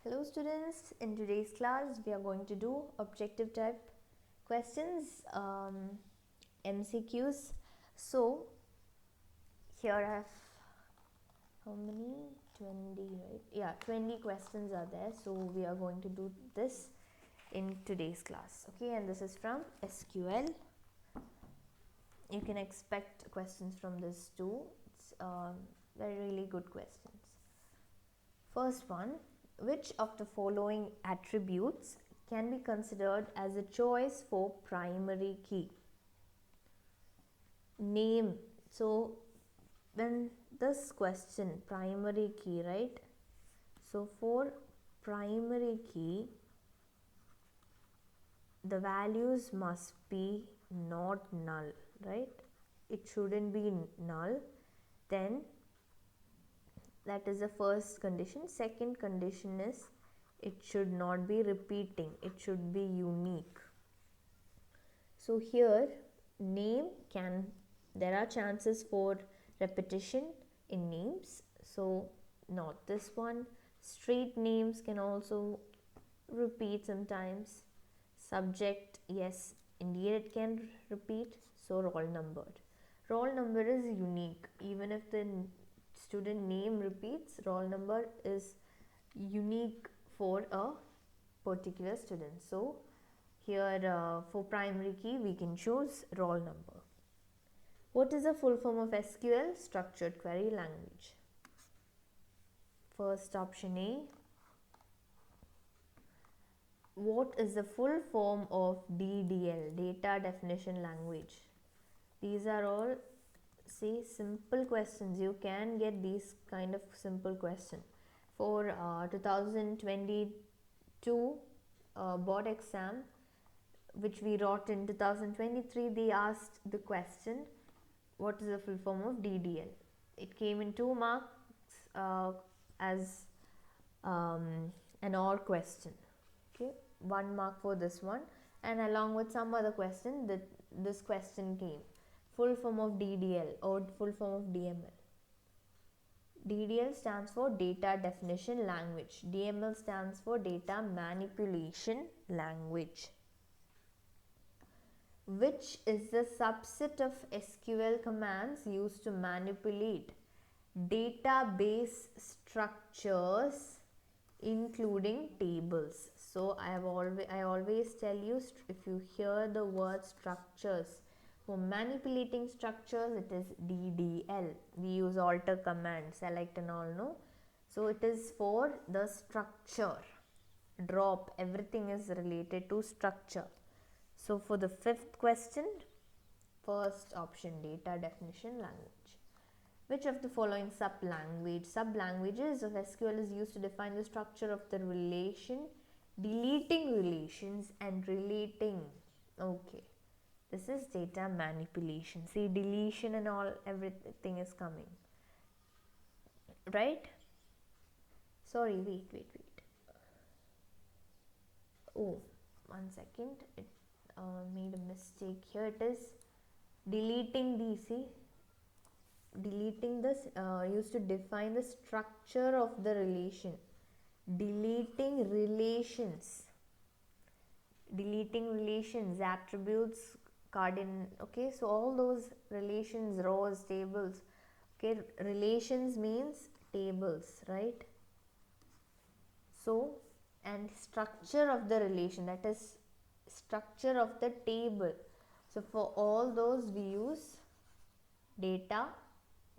Hello students, in today's class we are going to do objective type questions, MCQs. So here I have how many? 20, right? Yeah, 20 questions are there. So we are going to do this in today's class. Okay, and this is from SQL. You can expect questions from this too. It's very really good questions. First one, which of the following attributes can be considered as a choice for primary key? Name. So when this question, primary key, right? So for primary key, the values must be not null, right? It shouldn't be null. Then that is the first condition. Second condition is it should not be repeating, it should be unique. So here name there are chances for repetition in names, so not this one. Street names can also repeat sometimes. Subject, yes, indeed it can repeat. So roll number is unique. Even if the student name repeats, roll number is unique for a particular student. So here for primary key we can choose roll number. What is the full form of SQL? Structured Query Language. First option A. What is the full form of DDL? Data Definition Language. These are all simple questions. You can get these kind of simple questions. For 2022 board exam, which we wrote in 2023, they asked the question, what is the full form of DDL? It came in 2 marks as an OR question. Okay, 1 mark for this one, and along with some other question that this question came. Full form of DDL or full form of DML. DDL stands for Data Definition Language. DML stands for Data Manipulation Language. Which is the subset of SQL commands used to manipulate database structures including tables? So I always tell you, if you hear the word structures, for manipulating structures it is DDL. We use alter command, select and all, no? So it is for the structure. Drop, everything is related to structure. So for the fifth question, first option, data definition language. Which of the following sublanguages of SQL is used to define the structure of the relation, deleting relations and relating? Okay, this is data manipulation. See, deletion and all, everything is coming, right? Sorry, wait. Oh, 1 second, it made a mistake here. It is deleting deleting this used to define the structure of the relation. Deleting relations, attributes, okay, so all those relations, rows, tables. Okay, relations means tables, right? So, and structure of the relation, that is structure of the table. So for all those we use data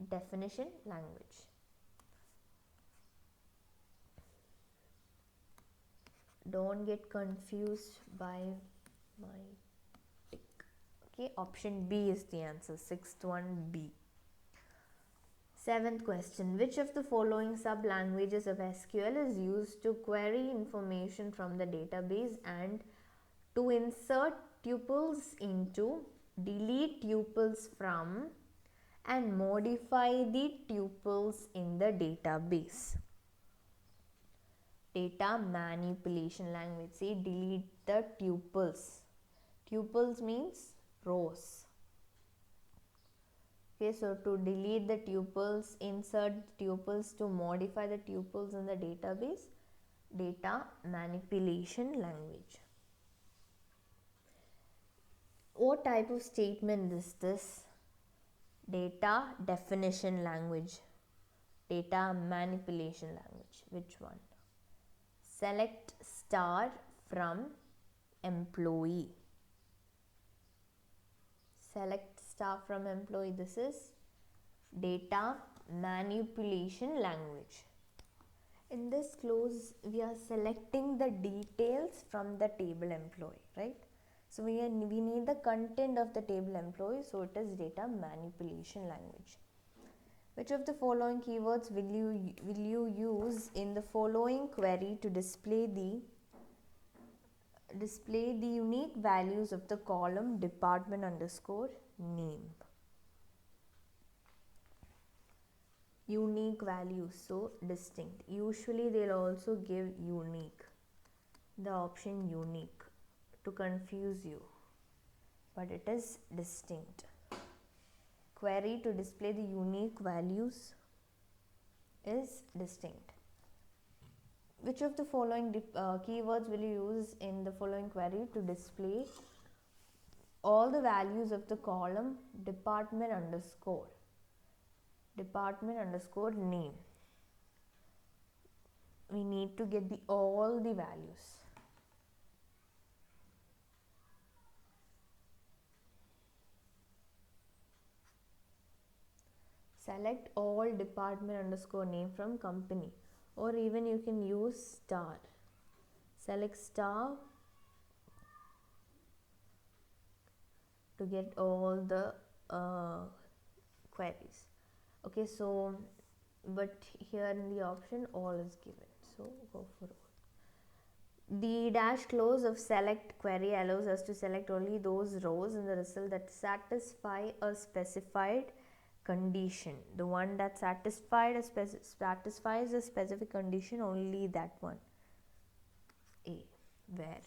definition language. Don't get confused by my tick. Okay, option B is the answer. Sixth one, B. Seventh question, which of the following sub-languages of SQL is used to query information from the database and to insert tuples into, delete tuples from, and modify the tuples in the database? Data manipulation language. See, delete the tuples. Tuples means rows. Okay, so to delete the tuples, insert tuples, to modify the tuples in the database, data manipulation language. What type of statement is this? Data definition language, data manipulation language. Which one? Select star from employee. Select star from employee. This is data manipulation language. In this clause, we are selecting the details from the table employee, right? So we need the content of the table employee, so it is data manipulation language. Which of the following keywords will you use in the following query to display the unique values of the column department underscore name? Unique values, so distinct. Usually they'll also give unique, the option unique, to confuse you, but it is distinct. Query to display the unique values is distinct. Which of the following keywords will you use in the following query to display all the values of the column department underscore name? We need to get all the values. Select all department underscore name from company, or even you can use star. Select star to get all the queries. Okay, so but here in the option all is given, so go for all. The dash clause of select query allows us to select only those rows in the result that satisfy a specified condition. The one that satisfies a specific condition, only that one. A. Where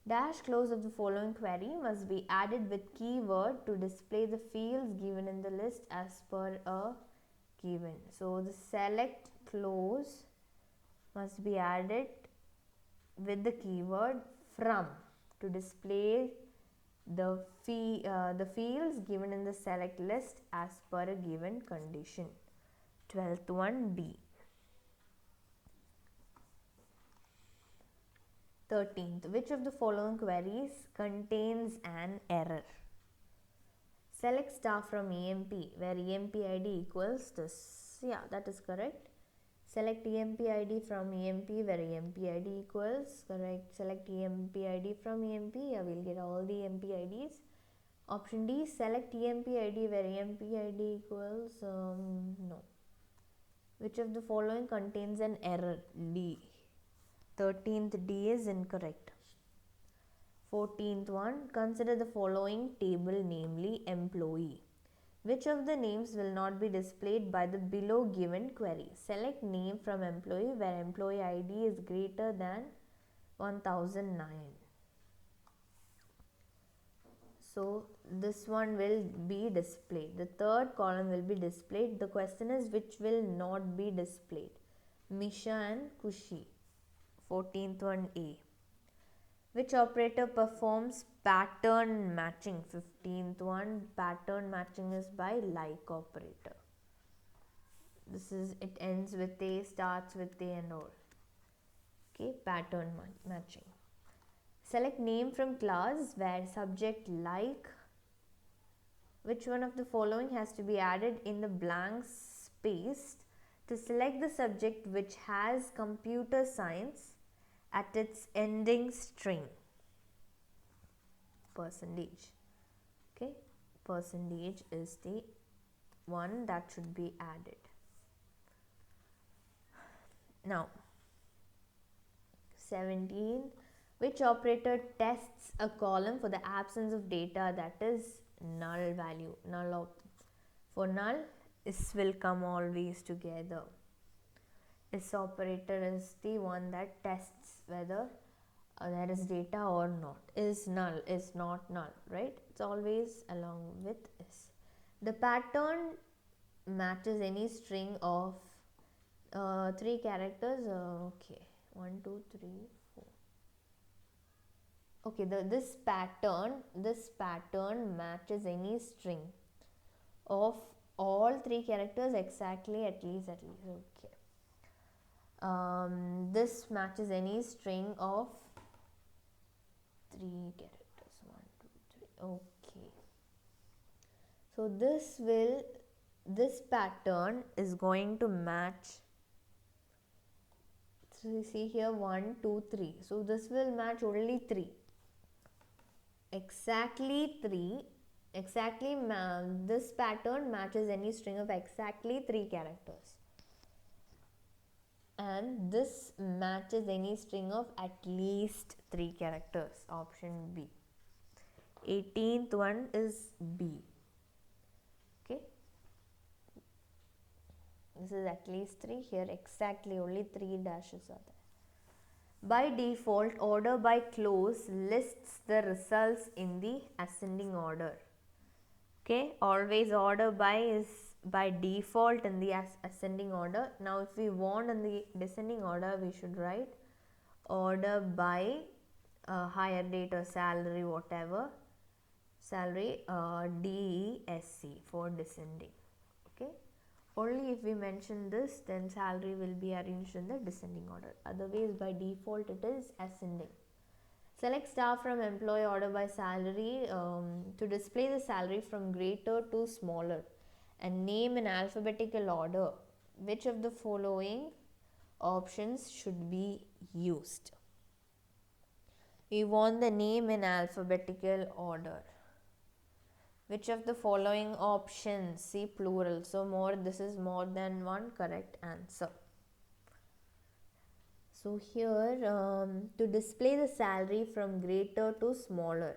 dash clause of the following query must be added with keyword to display the fields given in the list as per a given. So the select clause must be added with the keyword from to display the fields given in the select list as per a given condition. 12th one, B. 13th, which of the following queries contains an error? Select star from EMP where EMP ID equals this. Yeah, that is correct. Select EMP ID from EMP where EMP ID equals, correct. Select EMP ID from EMP, yeah, we'll get all the EMP IDs. Option D, select EMP ID where EMP ID equals, no. Which of the following contains an error? D. 13th D is incorrect. 14th one, consider the following table, namely employee. Which of the names will not be displayed by the below given query? Select name from employee where employee ID is greater than 1009. So this one will be displayed. The third column will be displayed. The question is which will not be displayed? Misha and Kushi. 14th one, A. Which operator performs pattern matching? 15th one, pattern matching is by like operator. This is, it ends with A, starts with A and all. Okay, pattern matching. Select name from class where subject like. Which one of the following has to be added in the blank space to select the subject which has computer science at its ending string? Percentage. Okay, percentage is the one that should be added. Now 17, which operator tests a column for the absence of data that is null value? For null, is will come always together. This operator is the one that tests whether there is data or not. Is null, is not null, right? It's always along with is. The pattern matches any string of three characters. Okay, 1 2 3 4. Okay, this pattern matches any string of all three characters exactly, at least. Okay, this matches any string of three characters. 1 2 3. Okay, so this pattern is going to match. So you see here 1 2 3, so this will match only 3, exactly 3. This pattern matches any string of exactly 3 characters, and this matches any string of at least 3 characters. Option B. 18th one is B. Okay, this is at least 3. Here exactly only 3 dashes are there. By default, order by close lists the results in the ascending order. Okay, always order by is by default in the ascending order. Now if we want in the descending order, we should write order by hire date or salary, whatever salary, DESC for descending. Okay, only if we mention this, then salary will be arranged in the descending order. Otherwise by default it is ascending. Select star from employee order by salary to display the salary from greater to smaller, and name in alphabetical order. Which of the following options should be used? We want the name in alphabetical order. Which of the following options? See plural, so this is more than one correct answer. So here to display the salary from greater to smaller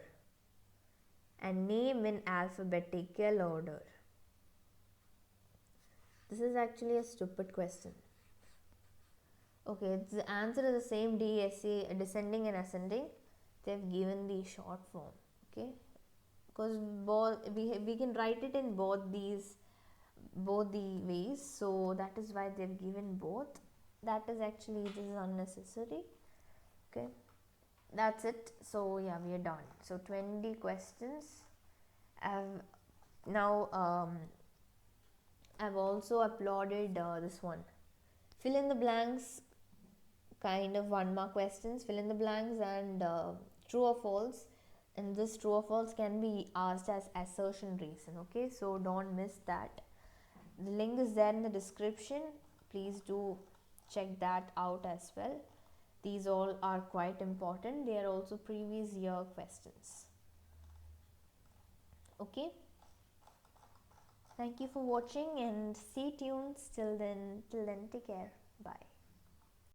and name in alphabetical order. This is actually a stupid question. Okay, the answer is the same, DSC, descending and ascending. They've given the short form. Okay, because we can write it in both the ways, so that is why they've given both. That is actually, this is unnecessary. Okay, that's it. So yeah, we are done. So 20 questions. I've also uploaded this one, fill in the blanks, kind of 1 mark questions. Fill in the blanks and true or false, and this true or false can be asked as assertion reason. Okay, so don't miss that. The link is there in the description. Please do check that out as well. These all are quite important. They are also previous year questions. Okay, thank you for watching and stay tuned. Till then take care. Bye.